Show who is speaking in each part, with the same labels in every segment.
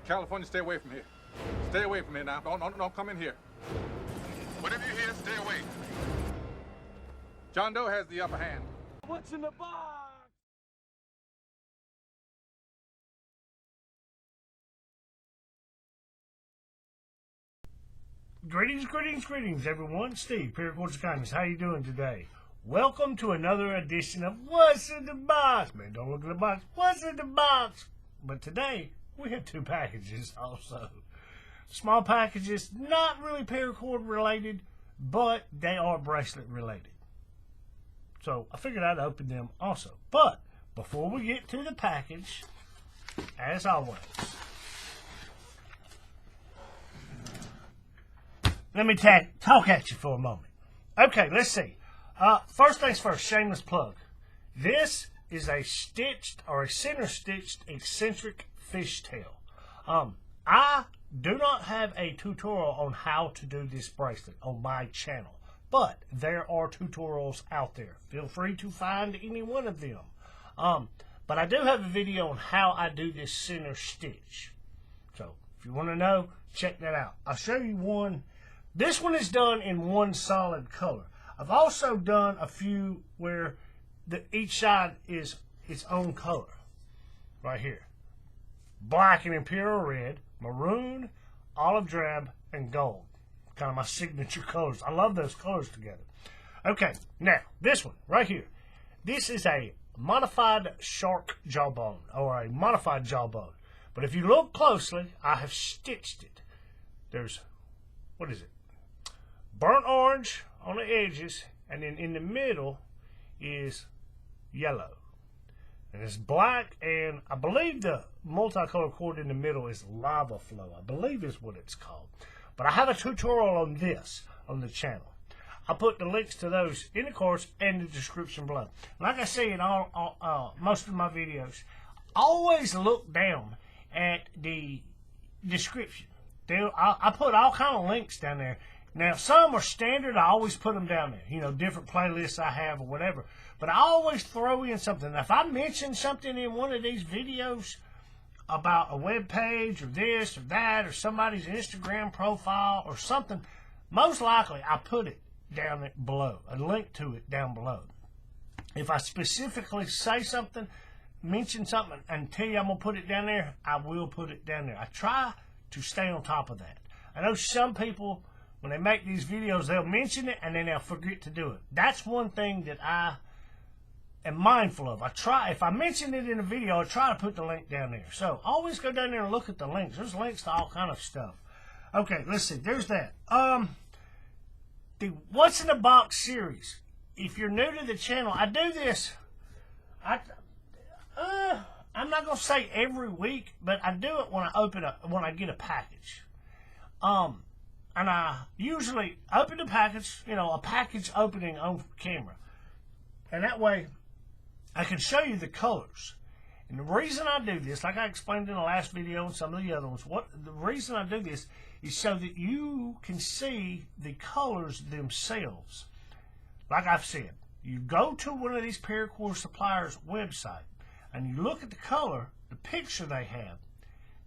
Speaker 1: California, stay away from here. Stay away from here now. Don't come in here. Whatever you hear, stay away. John Doe has the upper hand.
Speaker 2: What's in the box?
Speaker 3: Greetings, everyone. Steve, Paracords of Kindness. How you doing today? Welcome to another edition of What's in the Box? Man, don't look at the box. What's in the box? But today, we have two packages also. Small packages, not really paracord related, but they are bracelet related. So, I figured I'd open them also. But, before we get to the package, as always, let me talk at you for a moment. Okay, let's see. First things first, shameless plug. This is a stitched or a center stitched eccentric fishtail. I do not have a tutorial on how to do this bracelet on my channel, but there are tutorials out there. Feel free to find any one of them. But I do have a video on how I do this center stitch. So if you want to know, check that out. I'll show you one. This one is done in one solid color. I've also done a few where each side is its own color. Right here. Black and imperial red, maroon, olive drab, and gold. Kind of my signature colors. I love those colors together. Okay, now, this one right here. This is a modified shark jawbone, or a modified jawbone. But if you look closely, I have stitched it. There's, what is it? Burnt orange on the edges, and then in the middle is yellow. And it's black, and I believe the multicolor cord in the middle is lava flow. I believe is what it's called. But I have a tutorial on this on the channel. I'll put the links to those in the cards and the description below. Like I say in most of my videos, always look down at the description. I put all kind of links down there. Now, some are standard. I always put them down there. You know, different playlists I have or whatever. But I always throw in something. Now, if I mention something in one of these videos about a web page or this or that or somebody's Instagram profile or something, most likely I put it down there below, a link to it down below. If I specifically say something, mention something, and tell you I'm going to put it down there, I will put it down there. I try to stay on top of that. I know some people, when they make these videos, they'll mention it and then they'll forget to do it. That's one thing that I am mindful of. If I mention it in a video, I try to put the link down there. So always go down there and look at the links. There's links to all kind of stuff. Okay, let's see. There's that. The What's in the Box series. If you're new to the channel, I do this. I'm not gonna say every week, but I do it when I get a package. And I usually open the package, you know, a package opening on camera. And that way, I can show you the colors. And the reason I do this, like I explained in the last video and some of the other ones, the reason I do this is so that you can see the colors themselves. Like I've said, you go to one of these paracord suppliers' website, and you look at the color, the picture they have.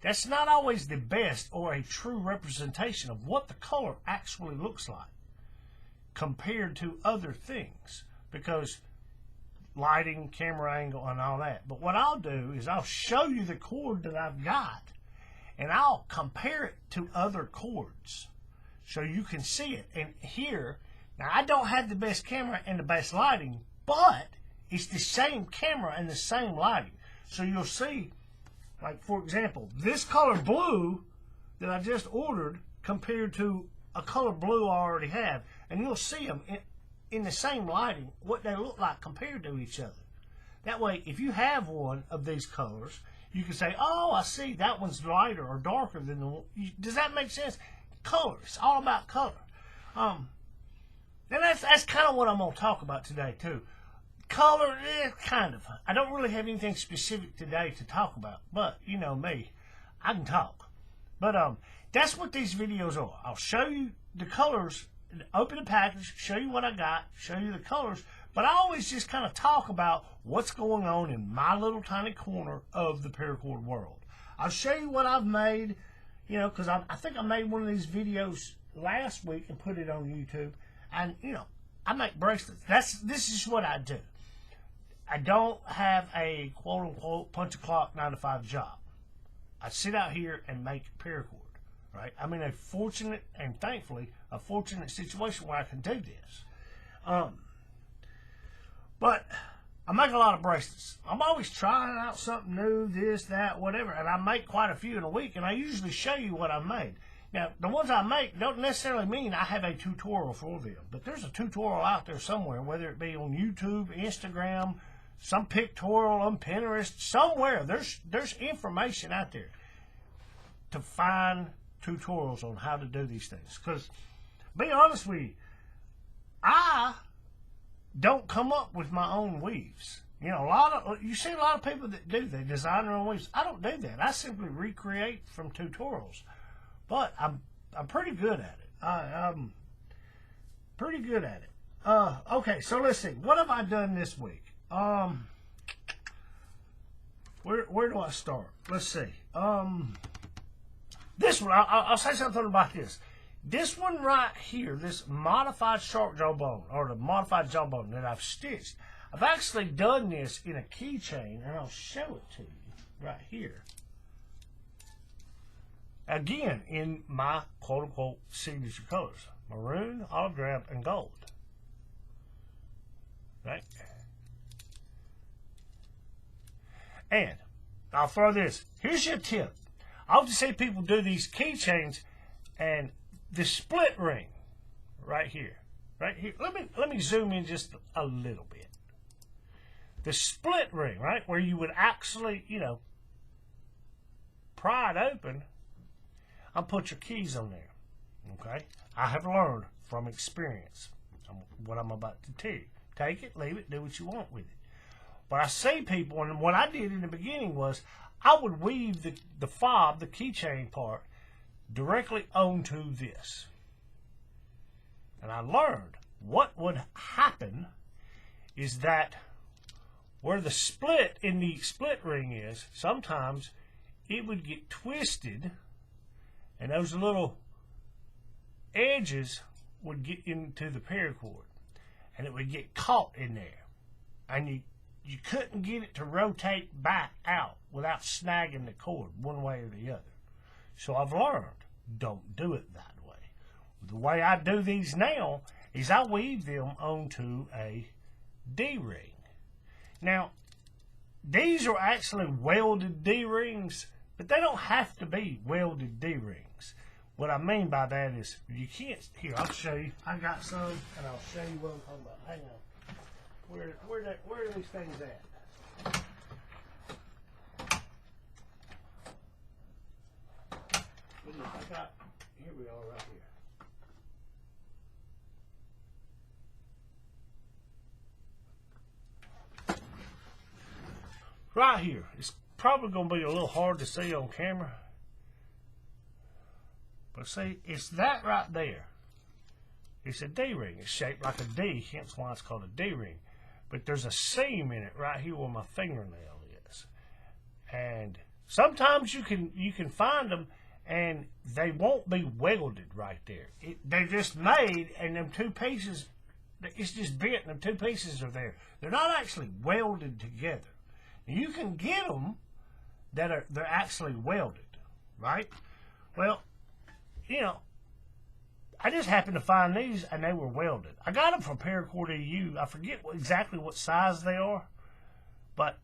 Speaker 3: That's not always the best or a true representation of what the color actually looks like compared to other things, because lighting, camera angle, and all that. But what I'll do is I'll show you the cord that I've got, and I'll compare it to other cords so you can see it. And here, now I don't have the best camera and the best lighting, but it's the same camera and the same lighting. So you'll see, like, for example, this color blue that I just ordered compared to a color blue I already have. And you'll see them in the same lighting, what they look like compared to each other. That way, if you have one of these colors, you can say, oh, I see that one's lighter or darker than the one. Does that make sense? Color. It's all about color. And that's kind of what I'm going to talk about today, too. Color, kind of. I don't really have anything specific today to talk about, but you know me, I can talk. But that's what these videos are. I'll show you the colors, open the package, show you what I got, show you the colors, but I always just kind of talk about what's going on in my little tiny corner of the paracord world. I'll show you what I've made, you know, because I think I made one of these videos last week and put it on YouTube. And, you know, I make bracelets. This is what I do. I don't have a quote-unquote punch-a-clock 9-to-5 job. I sit out here and make paracord, right? I'm in a fortunate, and thankfully, a fortunate situation where I can do this. But I make a lot of bracelets. I'm always trying out something new, this, that, whatever, and I make quite a few in a week, and I usually show you what I made. Now, the ones I make don't necessarily mean I have a tutorial for them, but there's a tutorial out there somewhere, whether it be on YouTube, Instagram, some pictorial on Pinterest, somewhere. There's information out there to find tutorials on how to do these things. Because, be honest with you, I don't come up with my own weaves. You know, you see a lot of people that do. They design their own weaves. I don't do that. I simply recreate from tutorials. But I'm pretty good at it. I'm pretty good at it. Okay, so let's see. What have I done this week? Where do I start? Let's see. This one, I'll say something about this. This one right here, this modified shark jawbone, or the modified jawbone that I've stitched, I've actually done this in a keychain, and I'll show it to you right here. Again, in my quote-unquote signature colors, maroon, olive drab, and gold. Right? And I'll throw this. Here's your tip. I often see people do these keychains and the split ring right here. Let me zoom in just a little bit. The split ring, right, where you would actually, you know, pry it open and put your keys on there. Okay? I have learned from experience what I'm about to tell you. Take it, leave it, do what you want with it. But I see people, and what I did in the beginning was I would weave the fob, the keychain part, directly onto this. And I learned what would happen is that where the split in the split ring is, sometimes it would get twisted and those little edges would get into the paracord and it would get caught in there. And you couldn't get it to rotate back out without snagging the cord one way or the other. So I've learned, don't do it that way. The way I do these now is I weave them onto a D-ring. Now, these are actually welded D-rings, but they don't have to be welded D-rings. What I mean by that is, you can't, here, I'll show you. I got some, and I'll show you what I'm talking about. Hang on. Where are these things at? I got, here we are right here. Right here. It's probably going to be a little hard to see on camera. But see, it's that right there. It's a D-ring. It's shaped like a D, hence why it's called a D-ring. But there's a seam in it right here where my fingernail is. And sometimes you can find them and they won't be welded right there. They're just made, and them two pieces, it's just bent, and them two pieces are there. They're not actually welded together. You can get them that they're actually welded, right? Well, you know, I just happened to find these, and they were welded. I got them from Paracord EU. I forget exactly what size they are, but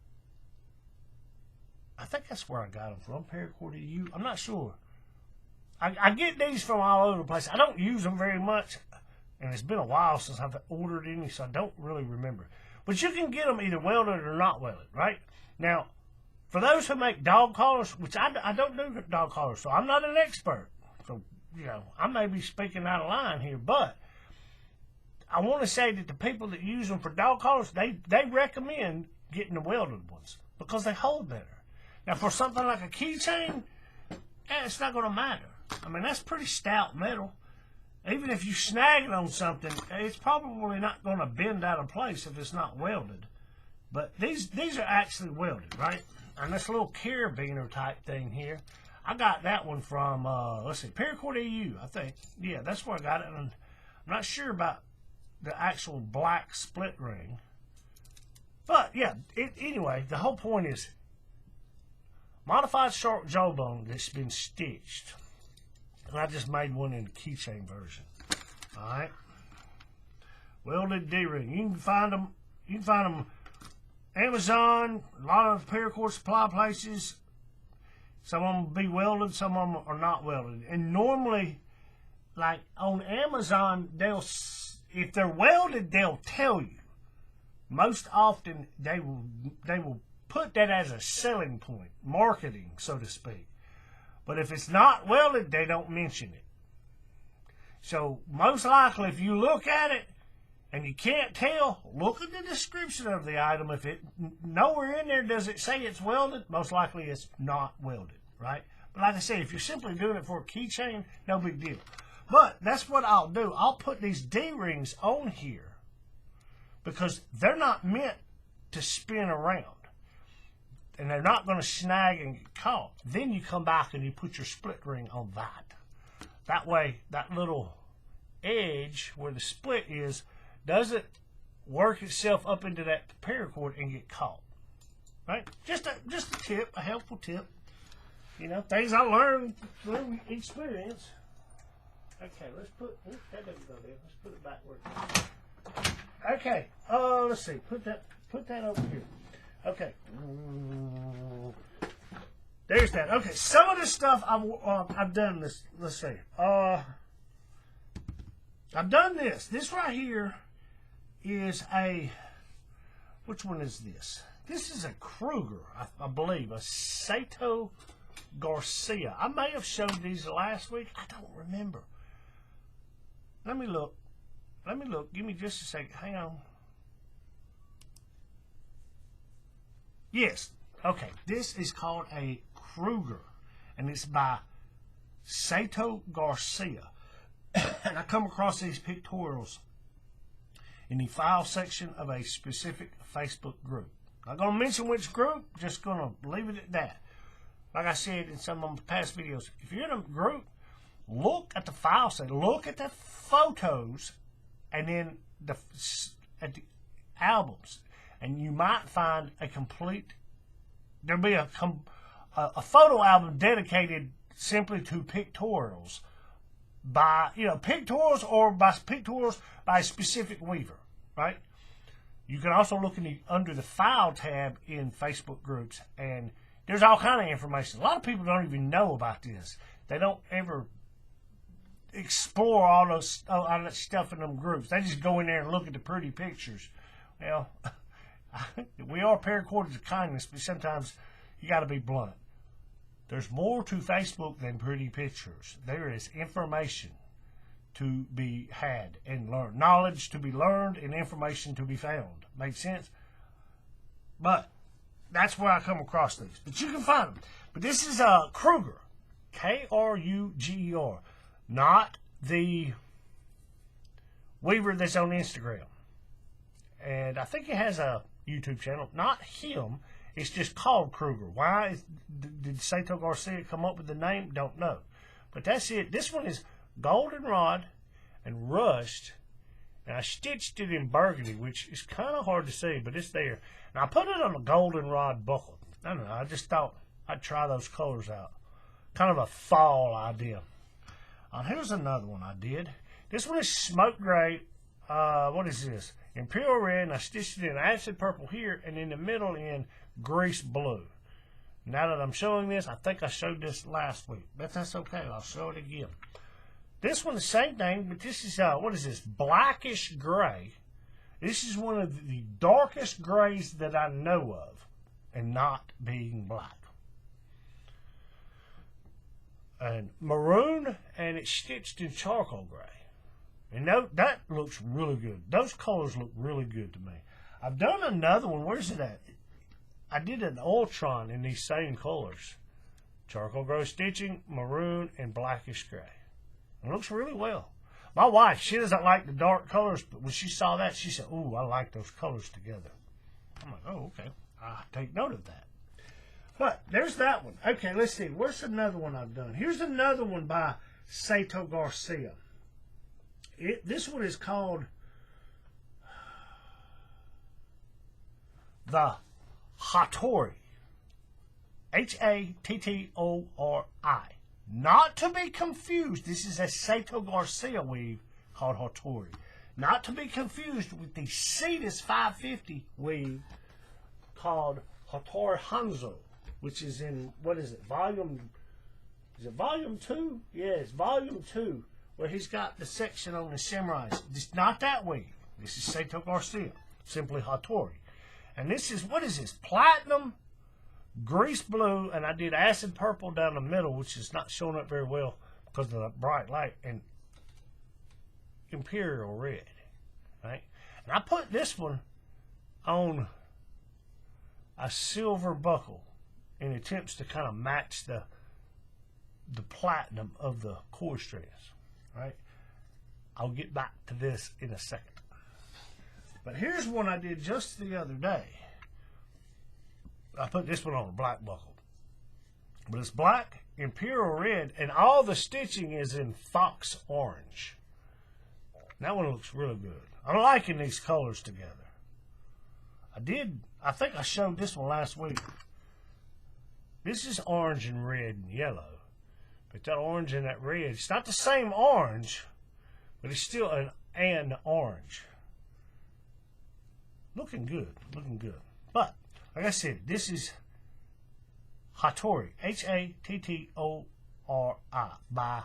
Speaker 3: I think that's where I got them from, Paracord EU. I'm not sure. I get these from all over the place. I don't use them very much, and it's been a while since I've ordered any, so I don't really remember. But you can get them either welded or not welded, right? Now, for those who make dog collars, which I don't do dog collars, so I'm not an expert. So, you know, I may be speaking out of line here, but I want to say that the people that use them for dog collars, they recommend getting the welded ones because they hold better. Now, for something like a keychain, it's not going to matter. I mean, that's pretty stout metal. Even if you snag it on something, it's probably not going to bend out of place if it's not welded. But these are actually welded, right? and this little carabiner type thing here, I got that one from, let's see, Paracord EU, I think. Yeah, that's where I got it. And I'm not sure about the actual black split ring. But, yeah, anyway, the whole point is modified shark jawbone that's been stitched. And I just made one in the keychain version. Alright. Welded D-ring. You can find them Amazon, a lot of paracord supply places. Some of them will be welded, some of them are not welded. And normally, like on Amazon, if they're welded, they'll tell you. Most often, they will put that as a selling point, marketing, so to speak. But if it's not welded, they don't mention it. So most likely, if you look at it and you can't tell, look at the description of the item. If it nowhere in there does it say it's welded, most likely it's not welded, right? But like I say, if you're simply doing it for a keychain, no big deal. But that's what I'll do. I'll put these D-rings on here because they're not meant to spin around. And they're not going to snag and get caught. Then you come back and you put your split ring on that. That way, that little edge where the split is doesn't work itself up into that paracord and get caught. Right? Just a tip, a helpful tip. You know, things I learned through experience. Okay, let's put that doesn't go there. Let's put it back where it is. Okay. Let's see. Put that over here. Okay. There's that. Okay, some of this stuff I've done this. Let's see. I've done this. This right here is a. Which one is this? This is a Kruger, I believe, a Sato Garcia. I may have showed these last week. I don't remember. Let me look. Give me just a second. Hang on. Yes. Okay. This is called a Kruger, and it's by Sato Garcia. And I come across these pictorials in the file section of a specific Facebook group. Not going to mention which group, just going to leave it at that. Like I said in some of my past videos, if you're in a group, look at the file section, look at the photos, and then at the albums. And you might find there'll be a photo album dedicated simply to pictorials by, pictorials by a specific weaver, right? You can also look under the file tab in Facebook groups, and there's all kind of information. A lot of people don't even know about this. They don't ever explore all that stuff in them groups. They just go in there and look at the pretty pictures. Well, we are paracorders of kindness, but sometimes you got to be blunt. There's more to Facebook than pretty pictures. There is information to be had and learned. Knowledge to be learned and information to be found. Make sense? But that's where I come across these. But you can find them. But this is a Kruger. Kruger. Not the weaver that's on Instagram. And I think he has a YouTube channel. Not him. It's just called Kruger. Why did Sato Garcia come up with the name? Don't know. But that's it. This one is goldenrod and rust. And I stitched it in burgundy, which is kind of hard to see, but it's there. And I put it on a goldenrod buckle. I don't know. I just thought I'd try those colors out. Kind of a fall idea. Here's another one I did. This one is smoke gray. What is this? Imperial red, and I stitched it in acid purple here, and in the middle in grease blue. Now that I'm showing this, I think I showed this last week, but that's okay. I'll show it again. This one, the same thing, but this is, what is this? Blackish gray. This is one of the darkest grays that I know of, and not being black. And maroon, and it's stitched in charcoal gray. And that looks really good. Those colors look really good to me. I've done another one. Where's it at? I did an Ultron in these same colors. Charcoal gray stitching, maroon, and blackish gray. It looks really well. My wife, she doesn't like the dark colors, but when she saw that, she said, "Ooh, I like those colors together." I'm like, "Oh, okay. I'll take note of that." But there's that one. Okay, let's see. Where's another one I've done? Here's another one by Sato Garcia. This one is called the Hattori. Hattori. Not to be confused. This is a Sato Garcia weave called Hattori. Not to be confused with the Cetus 550 weave called Hattori Hanzo, which is in, what is it, volume 2? Yeah, it's volume 2, where he's got the section on the samurais. It's not that weave. This is Sato Garcia, simply Hattori. And this is, what is this, platinum, grease blue, and I did acid purple down the middle, which is not showing up very well because of the bright light, and imperial red, right? And I put this one on a silver buckle in attempts to kind of match the platinum of the core strands, right? I'll get back to this in a second. But here's one I did just the other day. I put this one on a black buckle. But it's black, imperial red, and all the stitching is in fox orange. That one looks really good. I'm liking these colors together. I think I showed this one last week. This is orange and red and yellow. But that orange and that red, it's not the same orange, but it's still an orange. Looking good, looking good. But, like I said, this is Hattori, Hattori, by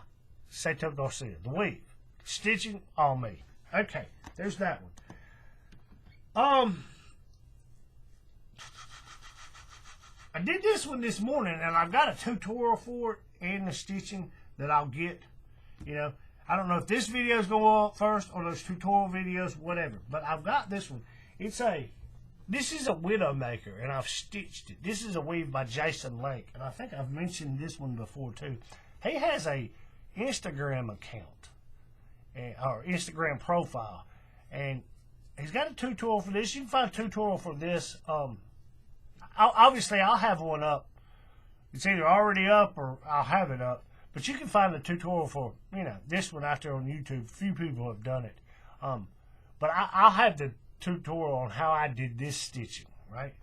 Speaker 3: Sato Garcia, the weave. Stitching on me. Okay, there's that one. I did this one this morning, and I've got a tutorial for it and the stitching that I'll get. You know, I don't know if this video is going up first or those tutorial videos, whatever. But I've got this one. This is a Widowmaker, and I've stitched it. This is a weave by Jason Lake, and I think I've mentioned this one before too. He has a Instagram account, or Instagram profile, and he's got a tutorial for this. You can find a tutorial for this. Obviously, I'll have one up. It's either already up or I'll have it up. But you can find the tutorial for, this one out there on YouTube. A few people have done it. But I'll have the tutorial on how I did this stitching, right?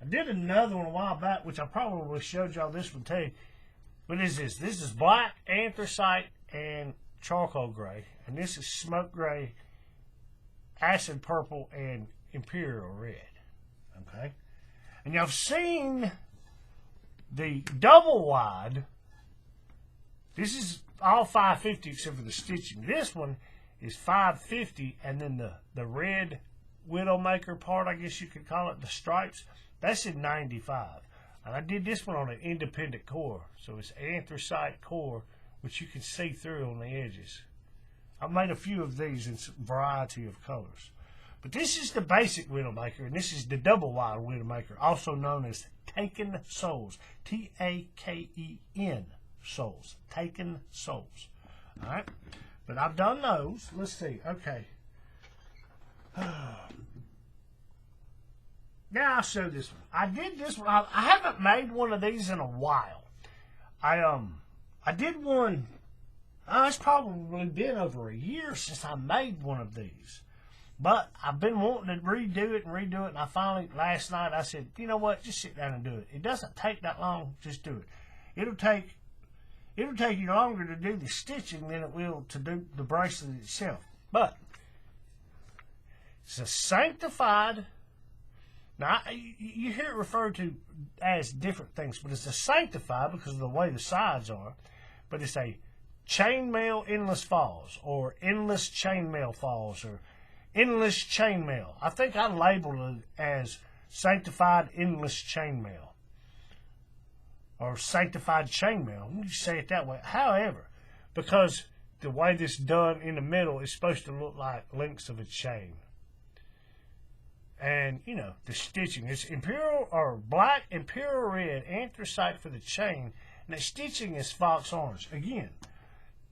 Speaker 3: I did another one a while back, which I probably showed y'all this one too. What is this? This is black, anthracite, and charcoal gray. And this is smoke gray, acid purple, and imperial red. Okay? And y'all seen the double wide. This is all 550 except for the stitching. This one is 550, and then the red Widowmaker part, I guess you could call it, the stripes, that's in 95. And I did this one on an independent core. So it's anthracite core, which you can see through on the edges. I've made a few of these in some variety of colors. But this is the basic Widowmaker, and this is the double wide Widowmaker, also known as Taken Souls. Taken Souls. Taken Souls. All right? But I've done those. Let's see. Okay. Now I'll show this one. I did this one. I haven't made one of these in a while. I did one. It's probably been over a year since I made one of these. But I've been wanting to redo it, and I finally, last night, I said, you know what, just sit down and do it. It doesn't take that long, just do it. It'll take you longer to do the stitching than it will to do the bracelet itself. But it's a sanctified, now you hear it referred to as different things, but it's a sanctified because of the way the sides are, but it's a chainmail endless falls, or endless chainmail falls, or endless chainmail. I think I labeled it as sanctified endless chainmail, or sanctified chainmail. You say it that way. However, because the way this is done in the middle is supposed to look like links of a chain, and the stitching is imperial or black, imperial red, anthracite for the chain, and the stitching is fox orange. Again,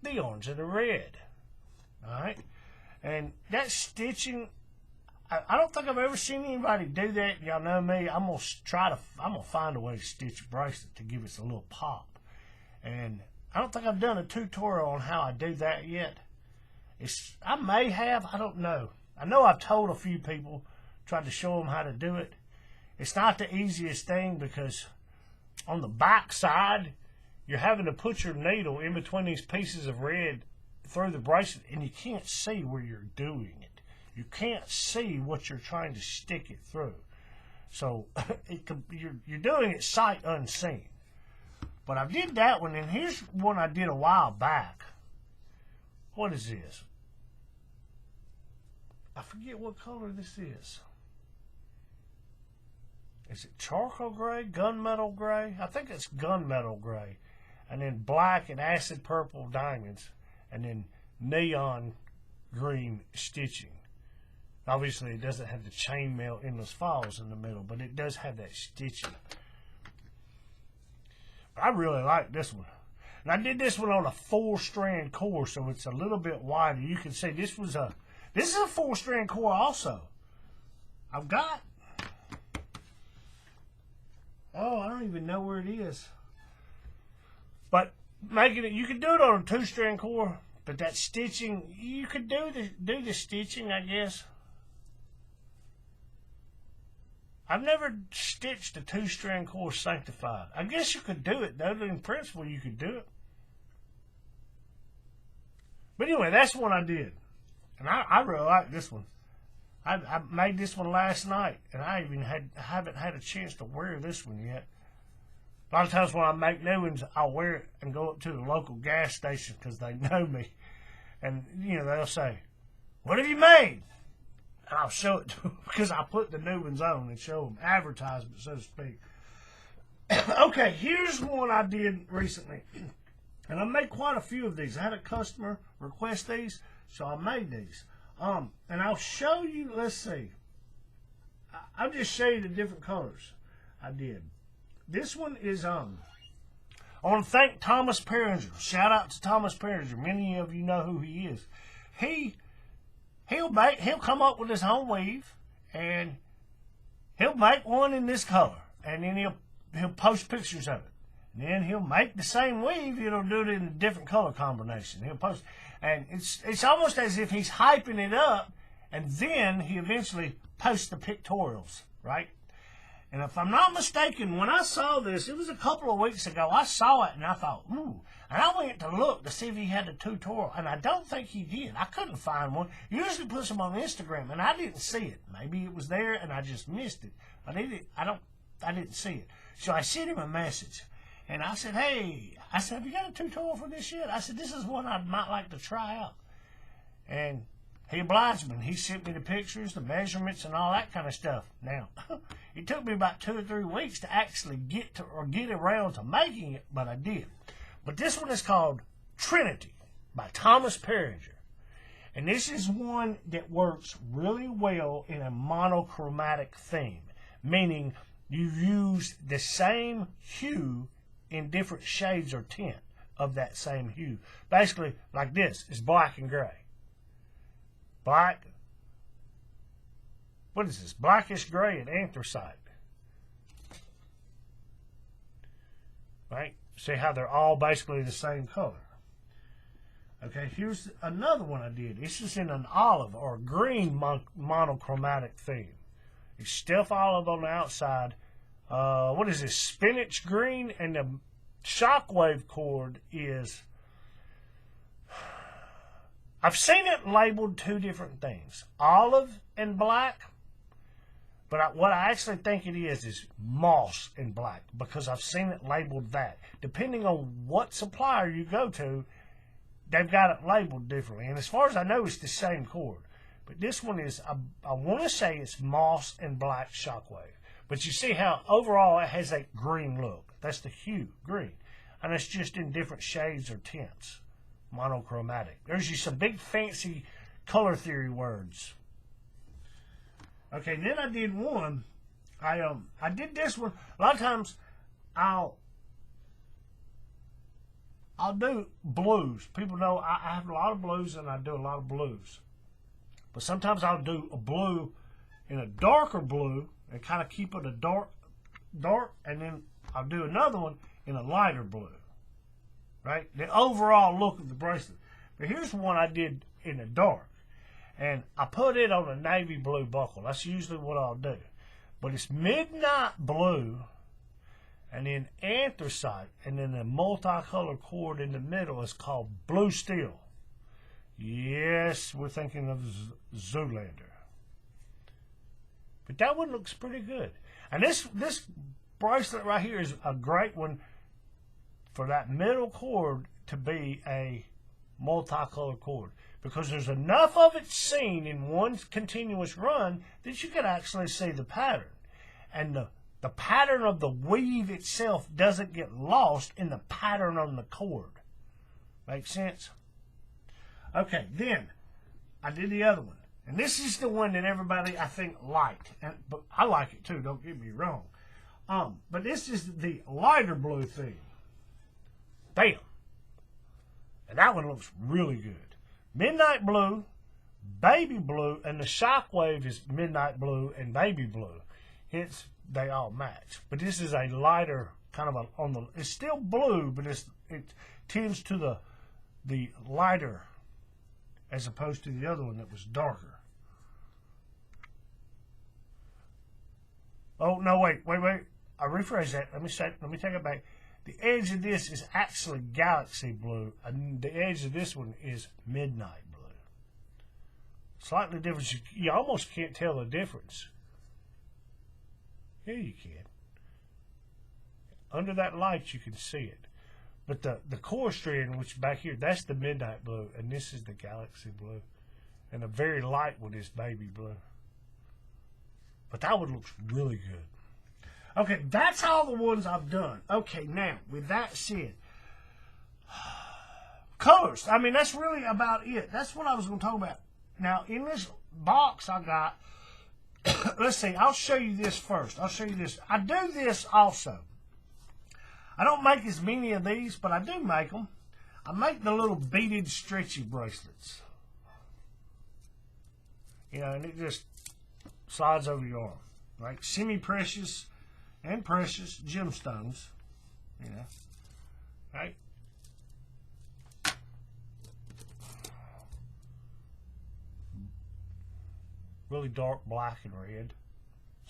Speaker 3: the orange and the red. All right. And that stitching, I don't think I've ever seen anybody do that. Y'all know me. I'm gonna find a way to stitch a bracelet to give us a little pop. And I don't think I've done a tutorial on how I do that yet. I may have. I don't know. I know I've told a few people, tried to show them how to do it. It's not the easiest thing because on the back side, you're having to put your needle in between these pieces of red through the bracelet, and you can't see where you're doing it. You can't see what you're trying to stick it through. So you're doing it sight unseen. But I did that one, and here's one I did a while back. What is this? I forget what color this is. Is it charcoal gray, gunmetal gray? I think it's gunmetal gray. And then black and acid purple diamonds. And then neon green stitching. Obviously, it doesn't have the chainmail endless falls in the middle, but it does have that stitching. I really like this one. And I did this one on a 4-strand core, so it's a little bit wider. You can see this is a 4-strand core also. I've got, I don't even know where it is. But making it, you can do it on a 2-strand core, but that stitching, you could do the stitching, I guess. I've never stitched a 2-strand core sanctified. I guess you could do it, though. In principle, you could do it. But anyway, that's what I did. And I really like this one. I made this one last night, and I haven't had a chance to wear this one yet. A lot of times when I make new ones, I'll wear it and go up to the local gas station because they know me. And, they'll say, "What have you made?" And I'll show it to them because I put the new ones on and show them advertisement, so to speak. Okay, here's one I did recently. And I made quite a few of these. I had a customer request these, so I made these. And I'll show you, let's see. I'll just show you the different colors I did. This one is, I want to thank Thomas Perringer. Shout out to Thomas Perringer. Many of you know who he is. He'll come up with his own weave, and he'll make one in this color, and then he'll post pictures of it. And then he'll make the same weave. He'll do it in a different color combination. He'll post, and it's almost as if he's hyping it up, and then he eventually posts the pictorials, right? And if I'm not mistaken, when I saw this, it was a couple of weeks ago, I saw it and I thought, ooh. And I went to look to see if he had a tutorial, and I don't think he did. I couldn't find one. He usually puts them on Instagram, and I didn't see it. Maybe it was there and I just missed it. But I didn't see it. So I sent him a message, and I said, hey, have you got a tutorial for this yet? I said, this is one I might like to try out. And he obliged me. He sent me the pictures, the measurements, and all that kind of stuff. Now, it took me about 2 or 3 weeks to actually get around to making it, but I did. But this one is called Trinity by Thomas Perringer. And this is one that works really well in a monochromatic theme, meaning you use the same hue in different shades or tint of that same hue. Basically, like this, is black and gray. Black, what is this? Blackish gray and anthracite. Right? See how they're all basically the same color. Okay, here's another one I did. This is in an olive or green monochromatic theme. It's stiff olive on the outside. What is this? Spinach green, and the shockwave cord is... I've seen it labeled 2 different things. Olive and black. But what I actually think it is moss and black, because I've seen it labeled that. Depending on what supplier you go to, they've got it labeled differently. And as far as I know, it's the same cord. But this one is, I want to say it's moss and black shockwave. But you see how overall it has a green look. That's the hue, green. And it's just in different shades or tints. Monochromatic. There's you some big fancy color theory words. Okay, then I did one. I did this one. A lot of times I'll do blues. People know I have a lot of blues, and I do a lot of blues. But sometimes I'll do a blue in a darker blue and kind of keep it a dark, and then I'll do another one in a lighter blue, right? The overall look of the bracelet. But here's one I did in the dark, and I put it on a navy blue buckle. That's usually what I'll do. But it's midnight blue, and then anthracite, and then the multicolored cord in the middle is called blue steel. Yes, we're thinking of Zoolander. But that one looks pretty good. And this bracelet right here is a great one for that middle cord to be a multicolored cord, because there's enough of it seen in one continuous run that you can actually see the pattern. And the pattern of the weave itself doesn't get lost in the pattern on the cord. Make sense? Okay, then I did the other one. And this is the one that everybody, I think, liked. But I like it too, don't get me wrong. But this is the lighter blue thing. Bam! And that one looks really good. Midnight blue, baby blue, and the shockwave is midnight blue and baby blue. Hence, they all match. But this is a lighter kind of it's still blue, but it tends to the lighter as opposed to the other one that was darker. Oh, no, wait. I rephrase that. Let me take it back. The edge of this is actually galaxy blue, and the edge of this one is midnight blue. Slightly different. You almost can't tell the difference. Yeah, you can. Under that light, you can see it. But the core strand, which back here, that's the midnight blue, and this is the galaxy blue. And the very light one is baby blue. But that one looks really good. Okay, that's all the ones I've done. Okay, now, with that said, colors. I mean, that's really about it. That's what I was going to talk about. Now, in this box I got, let's see, I'll show you this first. I'll show you this. I do this also. I don't make as many of these, but I do make them. I make the little beaded stretchy bracelets. You know, and it just slides over your arm. Right? Semi-precious and precious gemstones. You know. Right? Really dark black and red.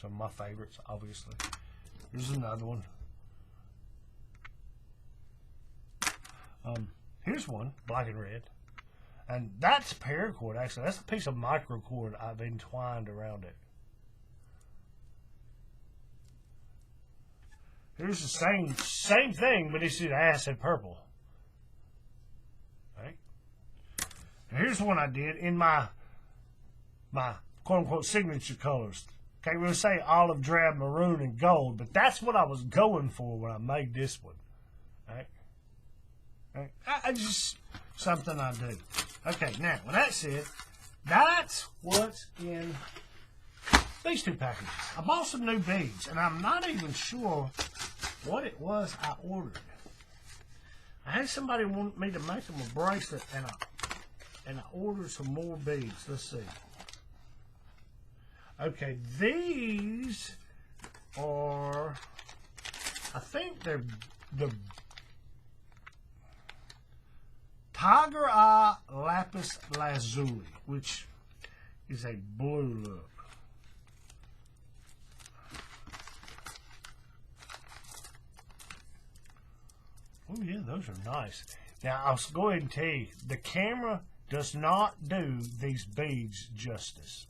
Speaker 3: Some of my favorites, obviously. Here's another one. Here's one, black and red. And that's paracord, actually. That's a piece of microcord I've entwined around it. Here's the same thing, but it's in acid purple. Right? And here's one I did in my quote-unquote signature colors. Can't really say olive, drab, maroon, and gold, but that's what I was going for when I made this one. Right? I just, something I do. Okay, now, with that said, that's what's in these two packages. I bought some new beads, and I'm not even sure what it was I ordered. I had somebody want me to make them a bracelet, and I ordered some more beads. Let's see. Okay, these are, I think they're the Tiger Eye Lapis Lazuli, which is a blue look. Oh yeah, those are nice. Now, I'll go ahead and tell you, the camera does not do these beads justice.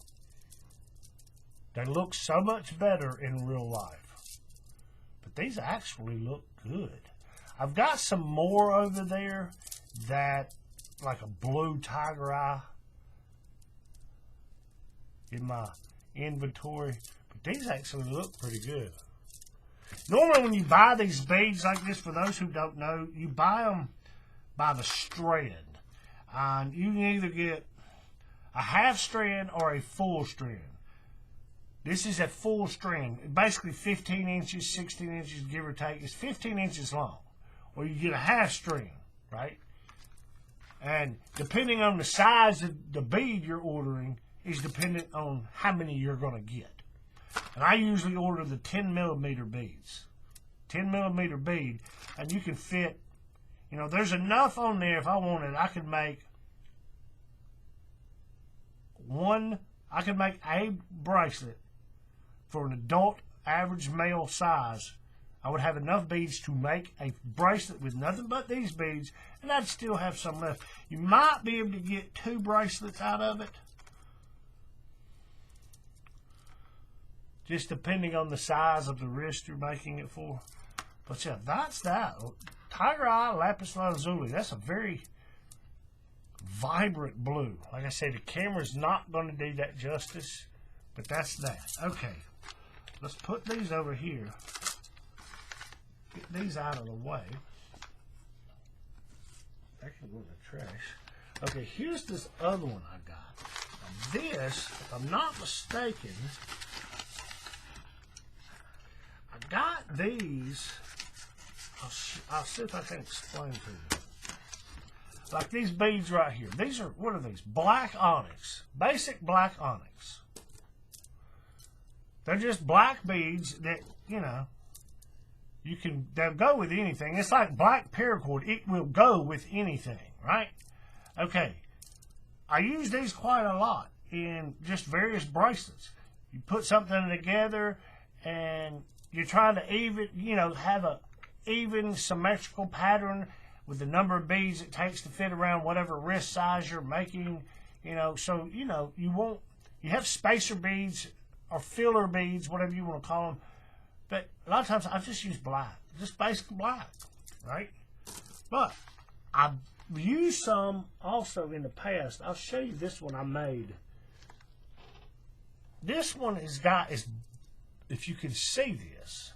Speaker 3: They look so much better in real life. But these actually look good. I've got some more over there that, like a blue tiger eye in my inventory. But these actually look pretty good. Normally when you buy these beads like this, for those who don't know, you buy them by the strand. And you can either get a half strand or a full strand. This is a full strand, basically 15 inches, 16 inches, give or take. It's 15 inches long. Or you get a half strand, right? And depending on the size of the bead you're ordering, is dependent on how many you're going to get. And I usually order the 10mm beads. 10mm bead, and you can fit, you know, there's enough on there. If I wanted, I could make a bracelet for an adult average male size. I would have enough beads to make a bracelet with nothing but these beads, and I'd still have some left. You might be able to get 2 bracelets out of it, just depending on the size of the wrist you're making it for. But yeah, that's that. Tiger Eye Lapis Lazuli. That's a very vibrant blue. Like I said, the camera's not going to do that justice, but that's that. Okay, let's put these over here. Get these out of the way. That can go in the trash. Okay, here's this other one I got. Now this, if I'm not mistaken, I got these. I'll see if I can explain to you. Like these beads right here. These are, what are these? Black onyx. Basic black onyx. They're just black beads that, you know, they'll go with anything. It's like black paracord. It will go with anything, right? Okay. I use these quite a lot in just various bracelets. You put something together and you're trying to even, you know, have a even symmetrical pattern with the number of beads it takes to fit around whatever wrist size you're making, you know. So, you know, you have spacer beads or filler beads, whatever you want to call them. But a lot of times I just use black, just basic black, right? But I've used some also in the past. I'll show you this one I made. This one has got, if you can see this,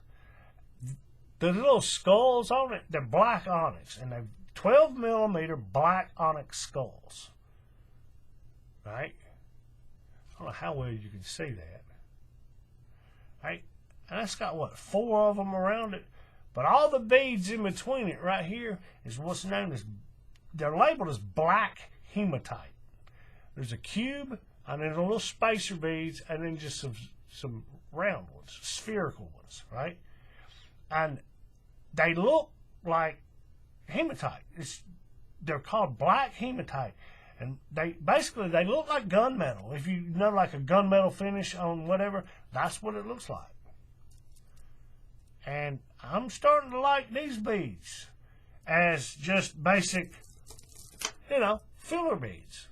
Speaker 3: the little skulls on it, they're black onyx, and they're 12mm black onyx skulls, right? I don't know how well you can see that, right? And that's got, what, 4 of them around it. But all the beads in between it right here is what's known as, they're labeled as black hematite. There's a cube, and then the little spacer beads, and then just some round ones, spherical ones, right? And they look like hematite. They're called black hematite. And they look like gunmetal. If you know, like a gunmetal finish on whatever, that's what it looks like. And I'm starting to like these beads as just basic, you know, filler beads.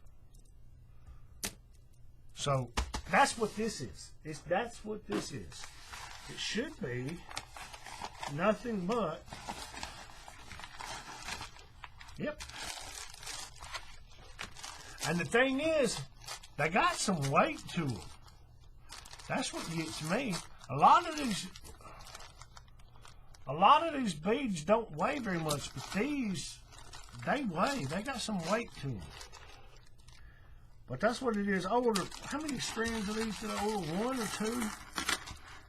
Speaker 3: So that's what this is. That's what this is. It should be nothing but, yep. And the thing is, they got some weight to them. That's what gets me. A lot of these beads don't weigh very much, but these, they weigh. They got some weight to them. But that's what it is. I ordered, how many strands of these did I order? 1 or 2?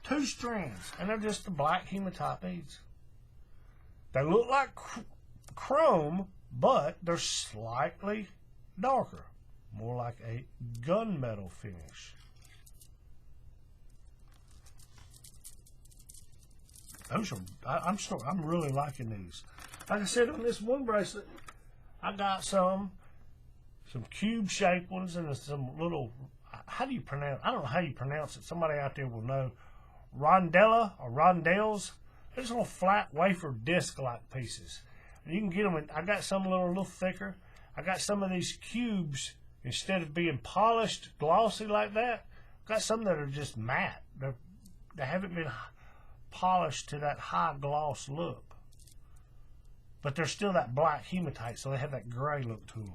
Speaker 3: 2 strands. And they're just the black hematite beads. They look like chrome, but they're slightly darker. More like a gunmetal finish. Those are, I'm really liking these. Like I said, on this one bracelet, I got some cube-shaped ones and some little, how do you pronounce, I don't know how you pronounce it. Somebody out there will know. Rondella or rondelles. They're just little flat wafer disc-like pieces. And you can get them, I got some a little thicker. I got some of these cubes, instead of being polished, glossy like that, I got some that are just matte. They haven't been polished to that high gloss look. But they're still that black hematite, so they have that gray look to them.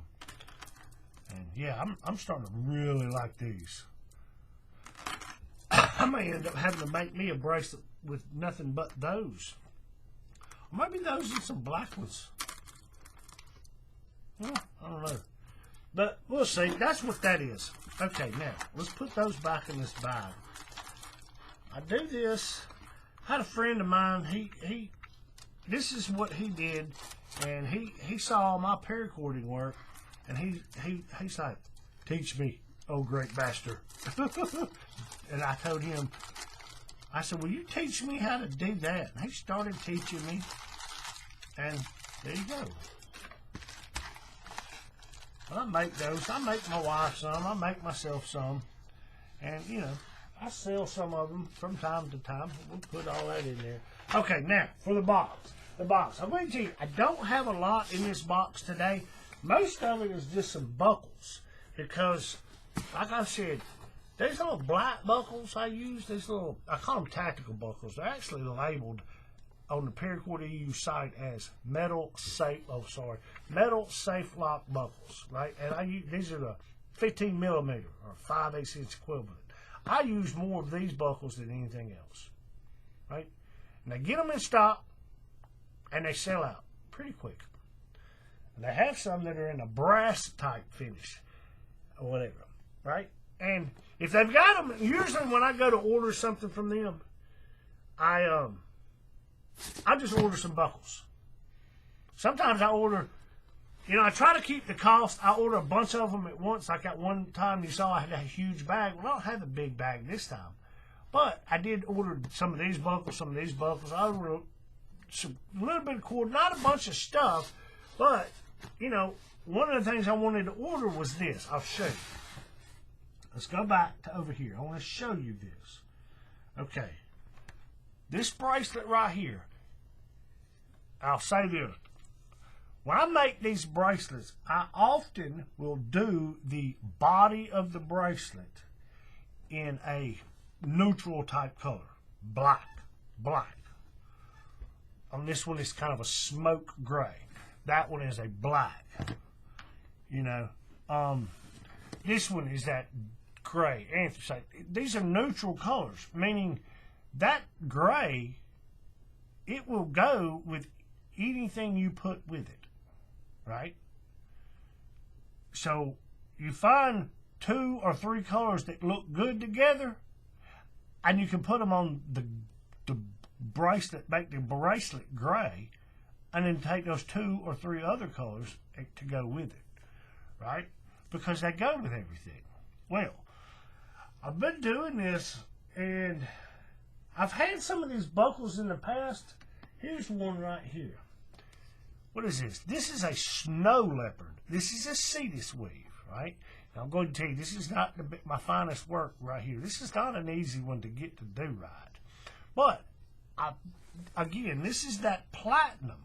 Speaker 3: And yeah, I'm starting to really like these. I may end up having to make me a bracelet with nothing but those. Or maybe those and some black ones. Well, I don't know. But we'll see. That's what that is. Okay, now, let's put those back in this bag. I do this. I had a friend of mine, this is what he did, and he saw my paracording work, and he's like, teach me. old great bastard. And I told him, I said, will you teach me how to do that? And he started teaching me. And there you go. Well, I make those. I make my wife some. I make myself some. And, you know, I sell some of them from time to time. We'll put all that in there. Okay, now, for the box. The box. I'm going to tell you, I don't have a lot in this box today. Most of it is just some buckles. Because, like I said, these little black buckles I use, these little, I call them tactical buckles. They're actually labeled on the Paracord EU site as metal safe lock buckles, right? And I use, these are the 15 millimeter or 5/8 inch equivalent. I use more of these buckles than anything else, right? And they get them in stock and they sell out pretty quick. And they have some that are in a brass type finish or whatever, right? And if they've got them, usually when I go to order something from them, I just order some buckles. Sometimes I order, you know, I try to keep the cost. I order a bunch of them at once. Like at one time you saw I had a huge bag. Well, I don't have a big bag this time. But I did order some of these buckles, some of these buckles. I ordered a little bit of cord, not a bunch of stuff. But, you know, one of the things I wanted to order was this. I'll show you. Let's go back to over here. I want to show you this. Okay. This bracelet right here, I'll say this. When I make these bracelets, I often will do the body of the bracelet in a neutral type color. Black. On this one, it's kind of a smoke gray. That one is a black. You know, this one is that gray, anthracite. These are neutral colors, meaning that gray, it will go with anything you put with it, right? So you find 2 or 3 colors that look good together, and you can put them on the bracelet, make the bracelet gray, and then take those 2 or 3 other colors to go with it, right? Because they go with everything. Well, I've been doing this, and I've had some of these buckles in the past. Here's one right here. What is this? This is a snow leopard. This is a cetus weave, right? Now, I'm going to tell you, this is not my finest work right here. This is not an easy one to get to do right. But, again, this is that platinum.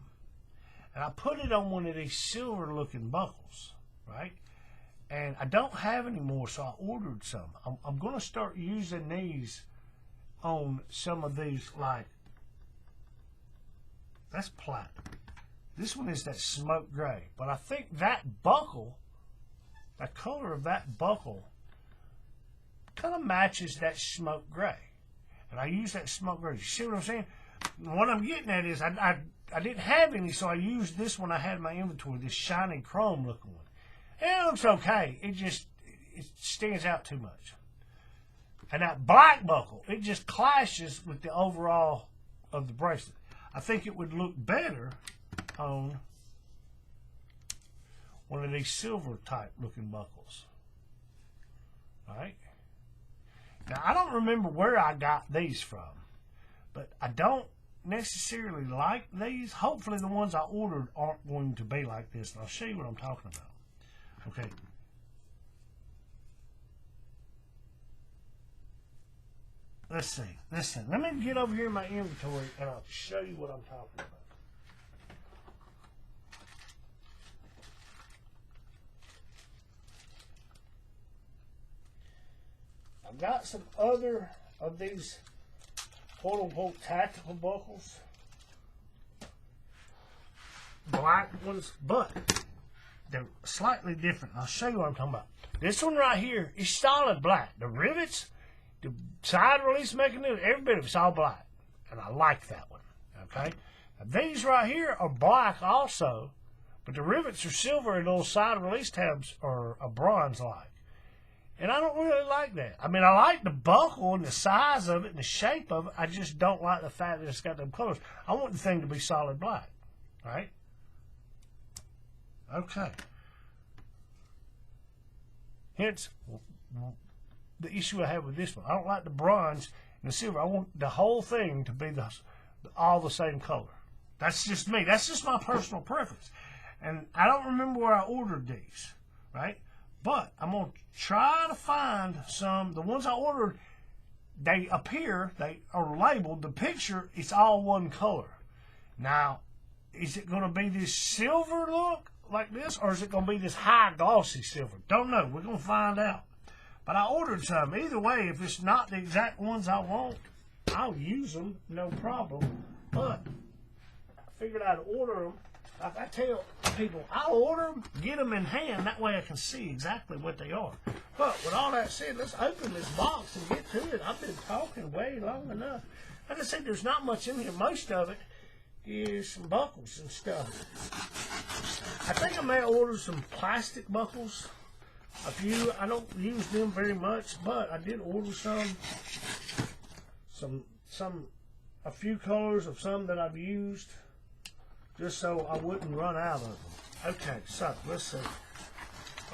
Speaker 3: And I put it on one of these silver-looking buckles, right? And I don't have any more, so I ordered some. I'm going to start using these on some of these, like, that's platinum. This one is that smoke gray. But I think that buckle, the color of that buckle, kind of matches that smoke gray. And I use that smoke gray. You see what I'm saying? What I'm getting at is I didn't have any, so I used this one I had in my inventory, this shiny chrome looking one. And it looks okay. It stands out too much. And that black buckle, it just clashes with the overall of the bracelet. I think it would look better on one of these silver type looking buckles. Alright? Now, I don't remember where I got these from, but I don't necessarily like these. Hopefully the ones I ordered aren't going to be like this, and I'll show you what I'm talking about. Okay. Let's see. Listen, let me get over here in my inventory and I'll show you what I'm talking about. I've got some other of these quote-unquote tactical buckles. Black ones, but they're slightly different. I'll show you what I'm talking about. This one right here is solid black. The rivets, the side release mechanism, every bit of it's all black. And I like that one. Okay? Now, these right here are black also, but the rivets are silver and those side release tabs are a bronze-like. And I don't really like that. I mean, I like the buckle and the size of it and the shape of it. I just don't like the fact that it's got them colors. I want the thing to be solid black. Right? Okay. Hence, the issue I have with this one. I don't like the bronze and the silver. I want the whole thing to be all the same color. That's just me. That's just my personal preference. And I don't remember where I ordered these, right? But I'm going to try to find some. The ones I ordered, they are labeled. The picture, it's all one color. Now, is it going to be this silver look like this, or is it going to be this high glossy silver? Don't know. We're going to find out. But I ordered some. Either way, if it's not the exact ones I want, I'll use them, no problem. But I figured I'd order them. Like I tell people, I'll order them, get them in hand. That way I can see exactly what they are. But with all that said, let's open this box and get to it. I've been talking way long enough. Like I said, there's not much in here. Most of it is some buckles and stuff. I think I may order some plastic buckles. A few. I don't use them very much, but I did order a few colors of some that I've used, just so I wouldn't run out of them. Okay, so let's see.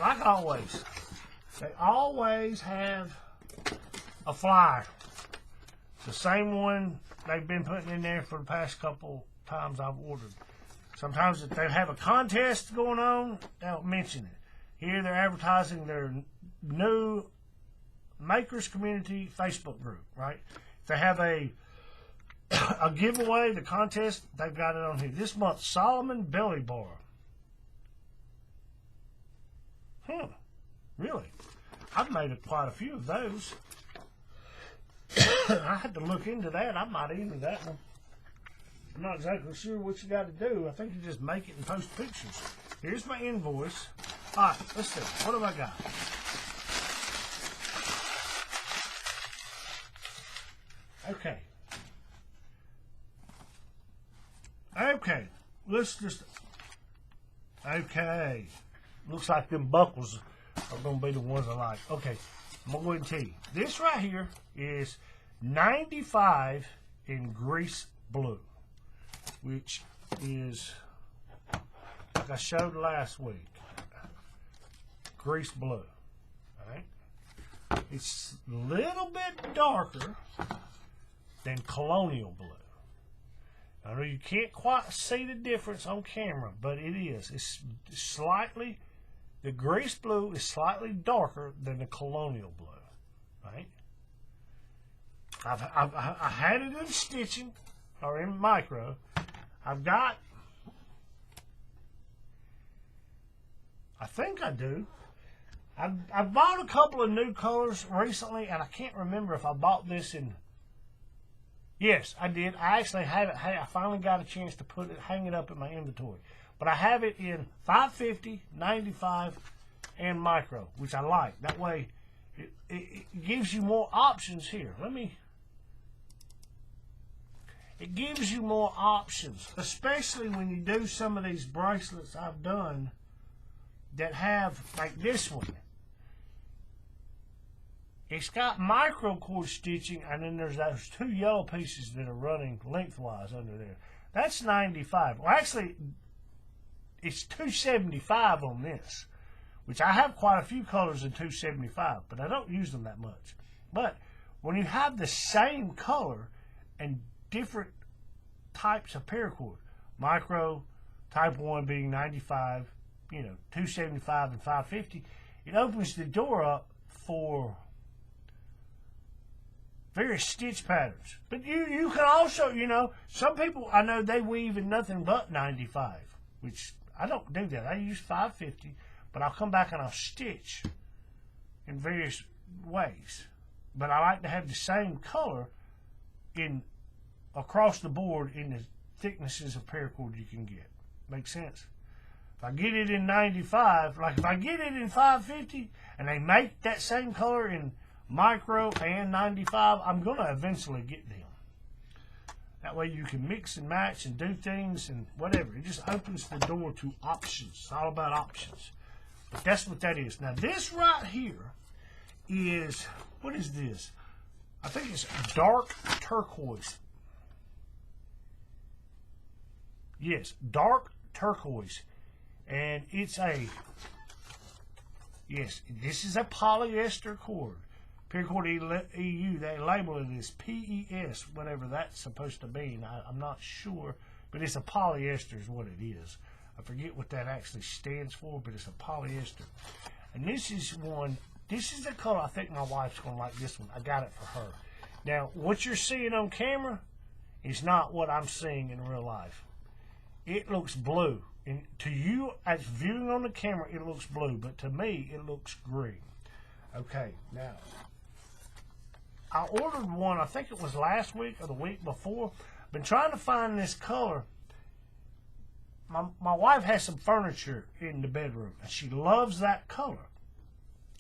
Speaker 3: Like always, they always have a flyer. The same one they've been putting in there for the past couple times I've ordered. Sometimes if they have a contest going on, they'll mention it. Here they're advertising their new Makers Community Facebook group, right? If they have a giveaway, the contest, they've got it on here. This month, Solomon Belly Bar. Really? I've made quite a few of those. I had to look into that. I might into that one. I'm not exactly sure what you got to do. I think you just make it and post pictures. Here's my invoice. All right, let's see. What have I got? Okay. Okay. Let's just... Okay. Looks like them buckles are going to be the ones I like. Okay. I'm going to go ahead and tell you. This right here is 95 in grease blue, which is, like I showed last week, grease blue. All right? It's a little bit darker than colonial blue. I know you can't quite see the difference on camera, but it is. It's slightly, the grease blue is slightly darker than the colonial blue, right? I had it in stitching, or in micro. I've got, I think I do. I bought a couple of new colors recently, and I can't remember if I bought this in. Yes, I did. I actually have it. I finally got a chance to hang it up in my inventory. But I have it in 550, 95, and micro, which I like. That way, it gives you more options here. It gives you more options, especially when you do some of these bracelets I've done that have, like this one. It's got micro cord stitching, and then there's those two yellow pieces that are running lengthwise under there. That's 95. Well, actually, it's 275 on this, which I have quite a few colors in 275, but I don't use them that much. But when you have the same color and different types of paracord, micro, type 1 being 95, 275 and 550, it opens the door up for various stitch patterns. But you can also, some people I know they weave in nothing but 95, which I don't do that. I use 550, but I'll come back and I'll stitch in various ways. But I like to have the same color across the board in the thicknesses of paracord you can get. Makes sense? If I get it in 95, like if I get it in 550 and they make that same color in micro and 95, I'm going to eventually get them. That way you can mix and match and do things and whatever. It just opens the door to options. It's all about options. But that's what that is. Now this right here is, what is this? I think it's dark turquoise. Yes, dark turquoise. And it's Yes, this is a polyester cord. Paracord EU, they label it as PES, whatever that's supposed to mean. I'm not sure, but it's a polyester is what it is. I forget what that actually stands for, but it's a polyester. And this is the color I think my wife's going to like this one. I got it for her. Now, what you're seeing on camera is not what I'm seeing in real life. It looks blue. And to you, as viewing on the camera, it looks blue, but to me, it looks green. Okay, now, I ordered one, I think it was last week or the week before. Been trying to find this color. My wife has some furniture in the bedroom, and she loves that color.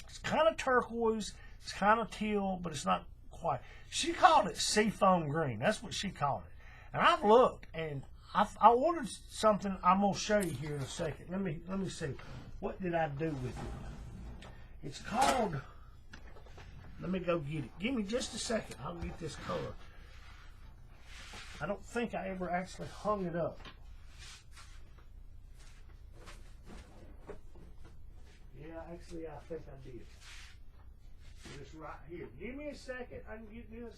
Speaker 3: It's kind of turquoise, it's kind of teal, but it's not quite. She called it seafoam green. That's what she called it. And I've looked, and I ordered something I'm going to show you here in a second. Let me see. What did I do with it? It's called, let me go get it. Give me just a second. I'll get this color. I don't think I ever actually hung it up. Yeah, actually, I think I did. It's right here. Give me a second. I can get this.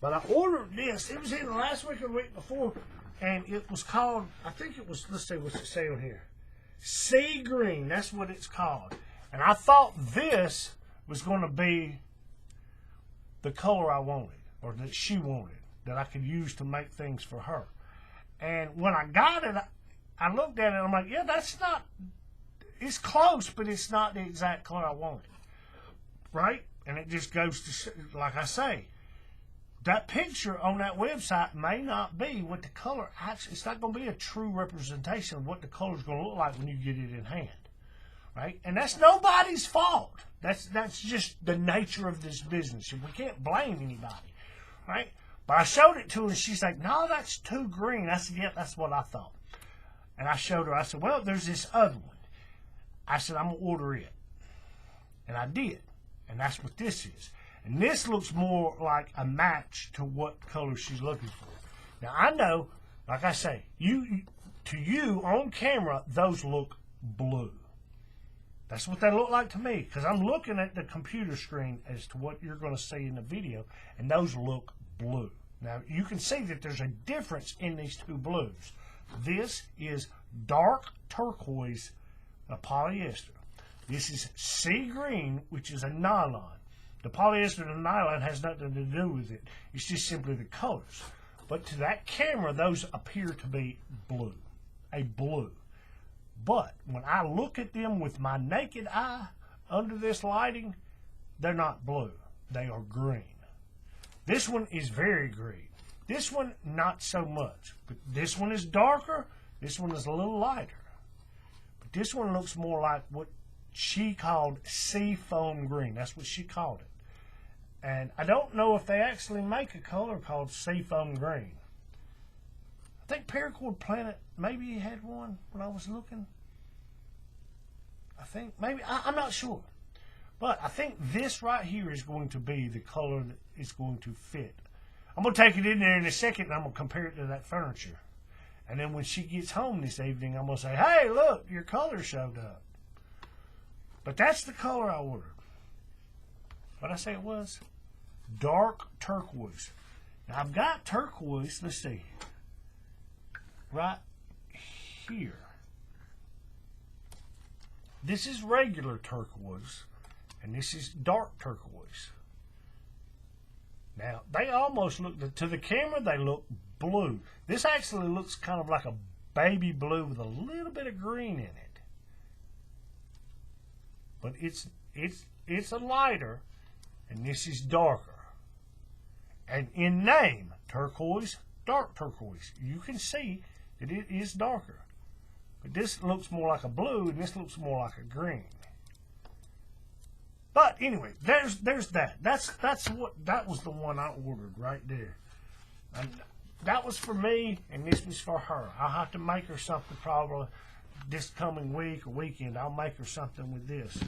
Speaker 3: But I ordered this. It was in the last week or the week before, and it was called, I think it was, let's see what's it say on here. Sea green. That's what it's called. And I thought this was going to be the color I wanted, or that she wanted, that I could use to make things for her. And when I got it, I looked at it and I'm like, yeah, that's not, it's close, but it's not the exact color I wanted. Right? And it just goes to, like I say, that picture on that website may not be what the color actually, it's not going to be a true representation of what the color is going to look like when you get it in hand. Right? And that's nobody's fault. That's just the nature of this business. And we can't blame anybody. Right? But I showed it to her and she's like, no, that's too green. I said, yeah, that's what I thought. And I showed her, I said, well, there's this other one. I said, I'm going to order it. And I did. And that's what this is. And this looks more like a match to what color she's looking for. Now, I know, like I say, to you on camera, those look blue. That's what they look like to me, because I'm looking at the computer screen as to what you're going to see in the video, and those look blue. Now, you can see that there's a difference in these two blues. This is dark turquoise, a polyester. This is sea green, which is a nylon. The polyester and the nylon has nothing to do with it. It's just simply the colors. But to that camera, those appear to be blue, a blue. But when I look at them with my naked eye under this lighting, they're not blue. They are green. This one is very green. This one, not so much. But this one is darker. This one is a little lighter. But this one looks more like what she called seafoam green. That's what she called it. And I don't know if they actually make a color called seafoam green. I think Paracord Planet maybe had one when I was looking. I think maybe, I'm not sure. But I think this right here is going to be the color that is going to fit. I'm going to take it in there in a second and I'm going to compare it to that furniture. And then when she gets home this evening, I'm going to say, hey, look, your color showed up. But that's the color I ordered. What did I say it was? Dark turquoise. Now I've got turquoise, let's see, right here. This is regular turquoise, and this is dark turquoise. Now, they almost look, to the camera, they look blue. This actually looks kind of like a baby blue with a little bit of green in it. But it's a lighter, and this is darker. And in name, turquoise, dark turquoise. You can see that it is darker. But this looks more like a blue, and this looks more like a green. But anyway, there's that. That was the one I ordered right there. And that was for me, and this was for her. I'll have to make her something probably this coming week or weekend. I'll make her something with this.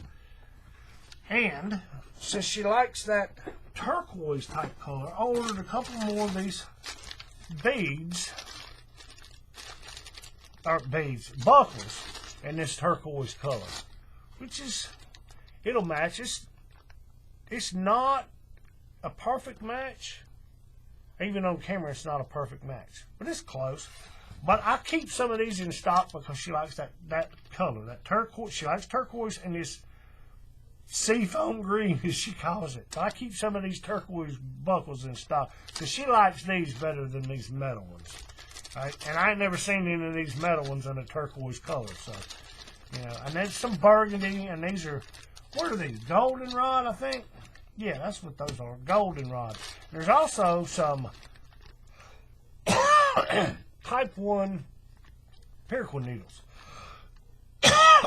Speaker 3: And since she likes that turquoise type color. I ordered a couple more of these beads, buckles, in this turquoise color, which is, it'll match. It's not a perfect match. Even on camera, it's not a perfect match, but it's close. But I keep some of these in stock because she likes that color, that turquoise. She likes turquoise and this seafoam green, as she calls it. So I keep some of these turquoise buckles in stock because she likes these better than these metal ones. Right? And I ain't never seen any of these metal ones in a turquoise color. So, you know, and there's some burgundy, and these are, what are these? Goldenrod, I think. Yeah, that's what those are. Goldenrod. There's also some Type 1 paracord needles,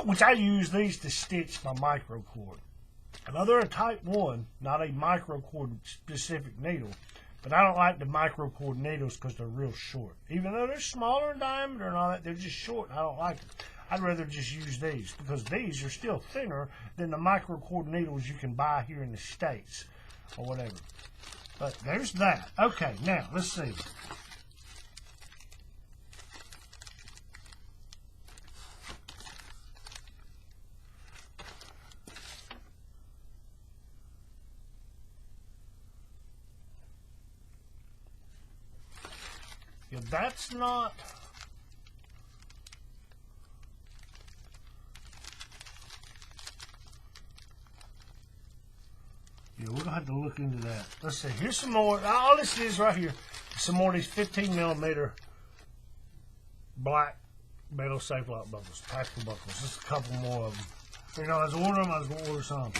Speaker 3: which I use these to stitch my microcord. Now they're a Type 1, not a microcord specific needle, but I don't like the microcord needles because they're real short. Even though they're smaller in diameter and all that, they're just short. I don't like them. I'd rather just use these because these are still thinner than the microcord needles you can buy here in the States or whatever. But there's that. Okay, now let's see. Yeah, that's not. Yeah, we're gonna have to look into that. Let's see. Here's some more. All this is right here. Some more of these 15mm black metal safe lock buckles, tactical buckles. Just a couple more of them. You know, as I ordered them, I was gonna order some.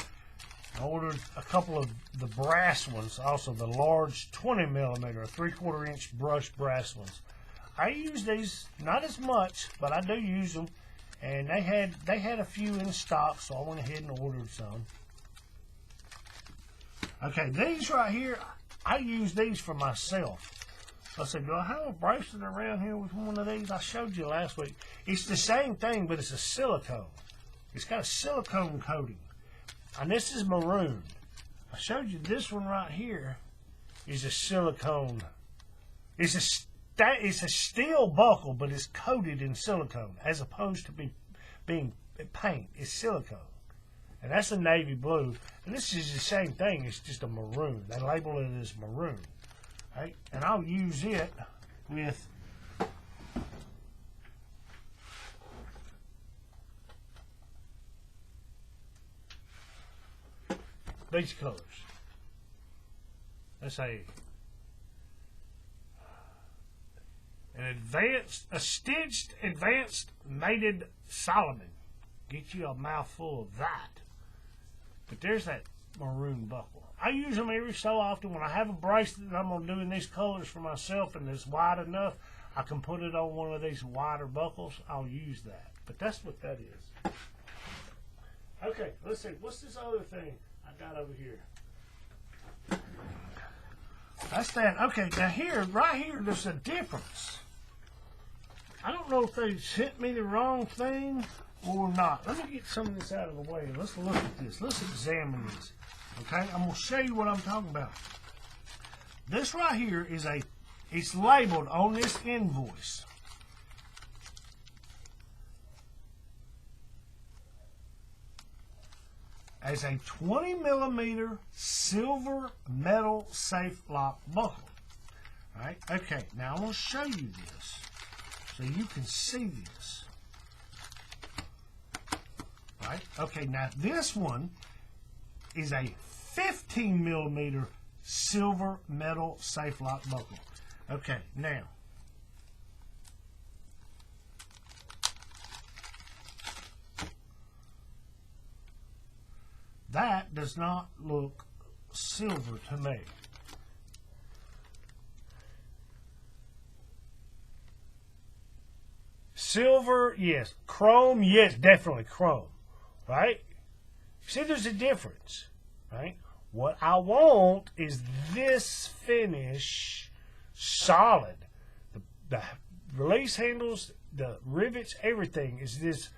Speaker 3: I ordered a couple of the brass ones, also the large 20mm or 3/4 inch brush brass ones. I use these not as much, but I do use them, and they had a few in stock, so I went ahead and ordered some. Okay, these right here, I use these for myself. I said, do I have a bracelet around here with one of these? I showed you last week. It's the same thing, but it's a silicone. It's got a silicone coating. And this is maroon. I showed you this one right here is a silicone. It's a steel buckle, but it's coated in silicone as opposed to being paint. It's silicone. And that's a navy blue. And this is the same thing. It's just a maroon. They label it as maroon. Right? And I'll use it with these colors. Let's say a stitched advanced mated Solomon. Get you a mouthful of that. But there's that maroon buckle. I use them every so often when I have a bracelet and I'm going to do in these colors for myself and it's wide enough, I can put it on one of these wider buckles. I'll use that. But that's what that is. Okay, let's see. What's this other thing I got over here? That's that. Okay, now here, right here, there's a difference. I don't know if they sent me the wrong thing or not. Let me get some of this out of the way. Let's look at this. Let's examine this. Okay, I'm going to show you what I'm talking about. This right here is it's labeled on this invoice as a 20mm silver metal safe lock buckle. All right, okay, now I'm going to show you this so you can see this. Right? Okay, now this one is a 15mm silver metal safe lock buckle. Okay, now that does not look silver to me. Silver, yes. Chrome, yes, definitely chrome. Right? See, there's a difference, right? What I want is this finish solid. The release handles, the rivets, everything is this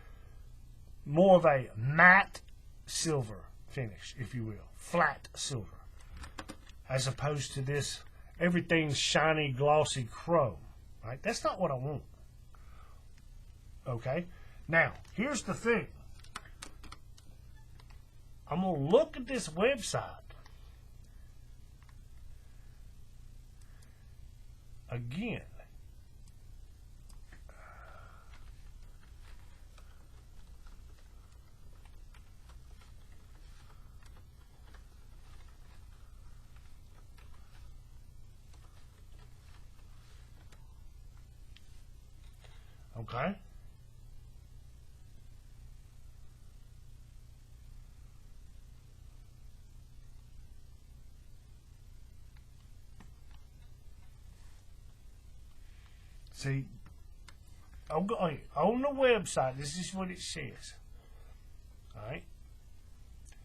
Speaker 3: more of a matte silver finish, if you will. Flat silver. as opposed to this everything's shiny, glossy chrome. Right? That's not what I want. Okay? Now, here's the thing. I'm going to look at this website. Again. Okay? See, on the website, this is what it says. All right?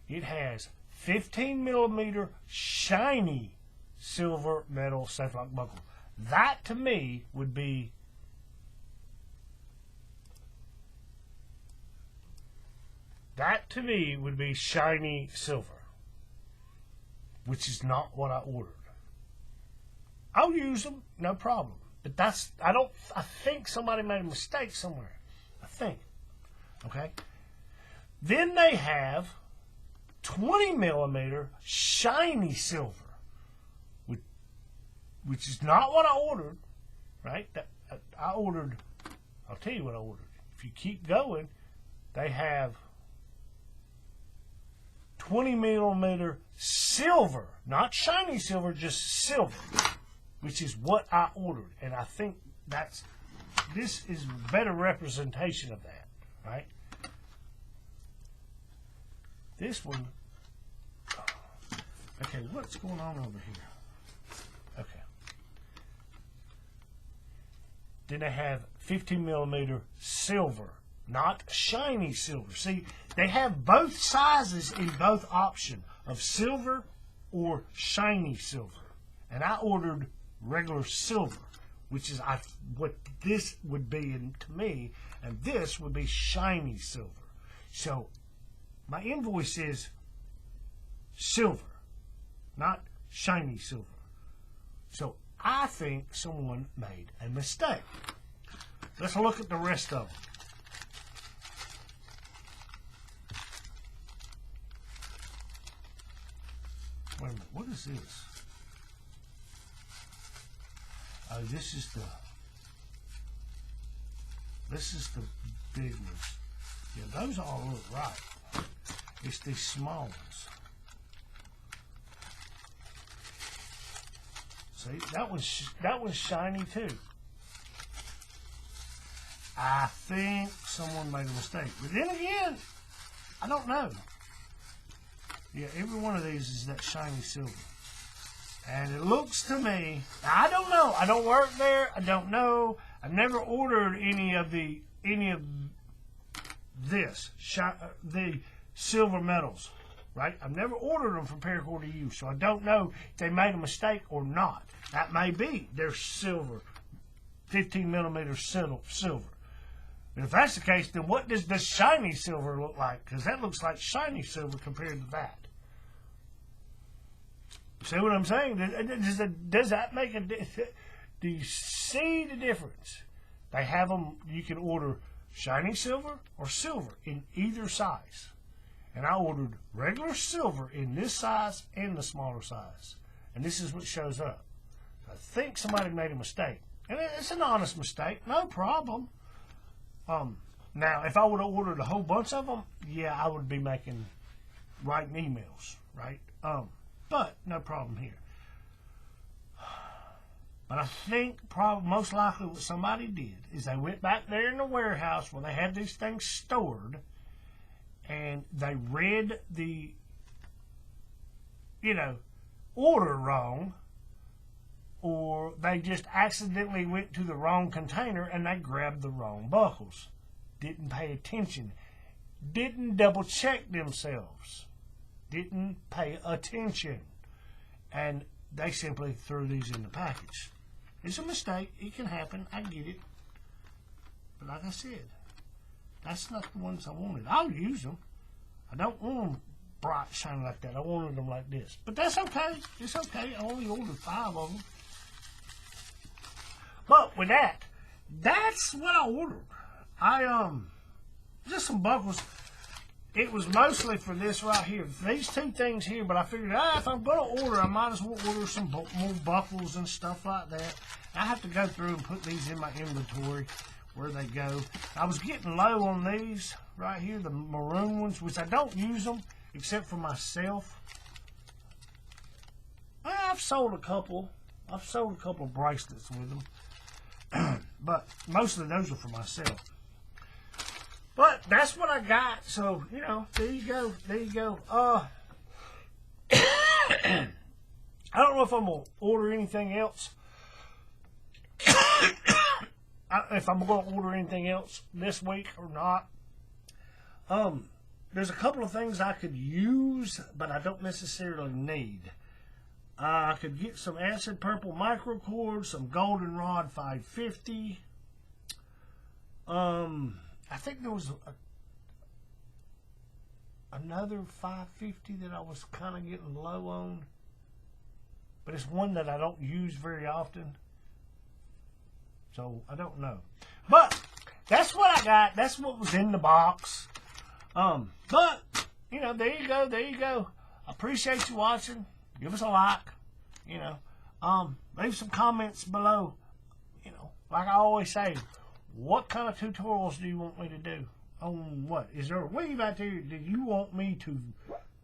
Speaker 3: It has 15 millimeter shiny silver metal safe lock buckle. That to me would be shiny silver, which is not what I ordered. I'll use them, no problem. But I think somebody made a mistake somewhere. I think. Okay? Then they have 20 millimeter shiny silver, which is not what I ordered. Right? I'll tell you what I ordered. If you keep going, they have 20 millimeter silver, not shiny silver, just silver, which is what I ordered. And I think this is a better representation of that, right? This one, okay, what's going on over here? Okay. Then they have 15 millimeter silver, not shiny silver. See, they have both sizes in both option of silver or shiny silver. And I ordered regular silver, which is what this would be to me, and this would be shiny silver. So my invoice is silver, not shiny silver. So I think someone made a mistake. Let's look at the rest of them. Wait a minute, what is this? Oh, this is the big ones. Yeah, those all look right. It's these small ones. See, that one's shiny too. I think someone made a mistake. But then again, I don't know. Yeah, every one of these is that shiny silver. And it looks to me, I don't know. I don't work there. I don't know. I've never ordered any of the silver metals, right? I've never ordered them from Paracord to you, so I don't know if they made a mistake or not. That may be their silver, 15 millimeter silver. And if that's the case, then what does the shiny silver look like? Because that looks like shiny silver compared to that. See what I'm saying? Does that make a difference? Do you see the difference? They have them, you can order shiny silver or silver in either size. And I ordered regular silver in this size and the smaller size. And this is what shows up. I think somebody made a mistake. And it's an honest mistake, no problem. Now, if I would have ordered a whole bunch of them, yeah, I would be writing emails, right? But no problem here. But I think most likely what somebody did is they went back there in the warehouse where they had these things stored, and they read the, order wrong, or they just accidentally went to the wrong container and they grabbed the wrong buckles. Didn't pay attention. Didn't double check themselves. Didn't pay attention. And they simply threw these in the package. It's a mistake. It can happen. I get it. But like I said, that's not the ones I wanted. I'll use them. I don't want them bright, shiny like that. I wanted them like this. But that's okay. It's okay. I only ordered 5 of them. But with that, that's what I ordered. Just some buckles. It was mostly for this right here. These 2 things here, but I figured, if I'm going to order, I might as well order some more buckles and stuff like that. I have to go through and put these in my inventory where they go. I was getting low on these right here, the maroon ones, which I don't use them except for myself. I've sold a couple. I've sold a couple of bracelets with them. But mostly those are for myself. But that's what I got. So, you know, there you go. There you go. I don't know if I'm going to order anything else. If I'm going to order anything else this week or not. There's a couple of things I could use, but I don't necessarily need. I could get some acid purple microcord, some goldenrod 550. I think there was another 550 that I was kind of getting low on, but it's one that I don't use very often, so I don't know. But that's what I got. That's what was in the box. But you know, there you go. There you go. I appreciate you watching. Give us a like. You know, leave some comments below. You know, like I always say, what kind of tutorials do you want me to do? On what? Is there a weave out there that you want me to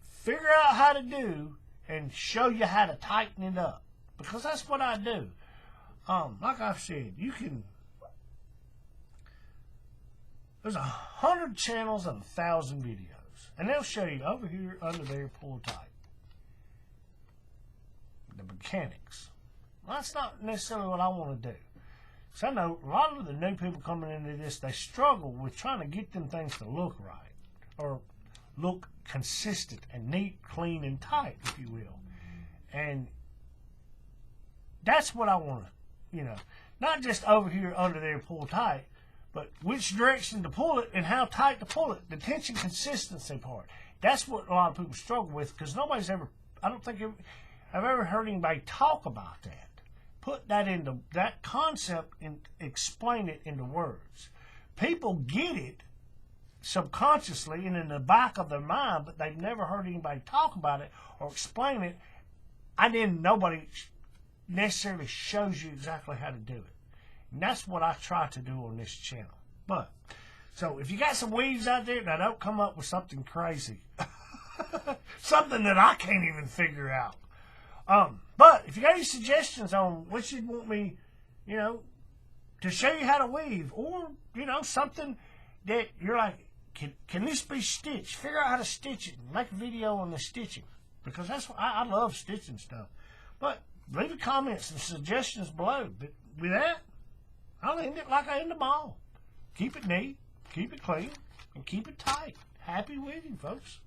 Speaker 3: figure out how to do and show you how to tighten it up? Because that's what I do. Like I've said, you can... There's 100 channels and 1,000 videos. And they'll show you over here, under there, pull tight. The mechanics. Well, that's not necessarily what I want to do. So I know a lot of the new people coming into this, they struggle with trying to get them things to look right. Or look consistent and neat, clean, and tight, if you will. And that's what I want to, you know. Not just over here, under there, pull tight, but which direction to pull it and how tight to pull it. The tension consistency part. That's what a lot of people struggle with, because nobody's ever, I don't think I've ever heard anybody talk about that. Put that into that concept and explain it into words. People get it subconsciously and in the back of their mind, but they've never heard anybody talk about it or explain it. And then nobody necessarily shows you exactly how to do it. And that's what I try to do on this channel. But, so if you got some weaves out there, now don't come up with something crazy. Something that I can't even figure out. But if you got any suggestions on what you'd want me, you know, to show you how to weave, or, you know, something that you're like, can this be stitched? Figure out how to stitch it and make a video on the stitching. Because that's what I love stitching stuff. But leave the comments and suggestions below. But with that, I'll end it like I end them all. Keep it neat, keep it clean, and keep it tight. Happy weaving, folks.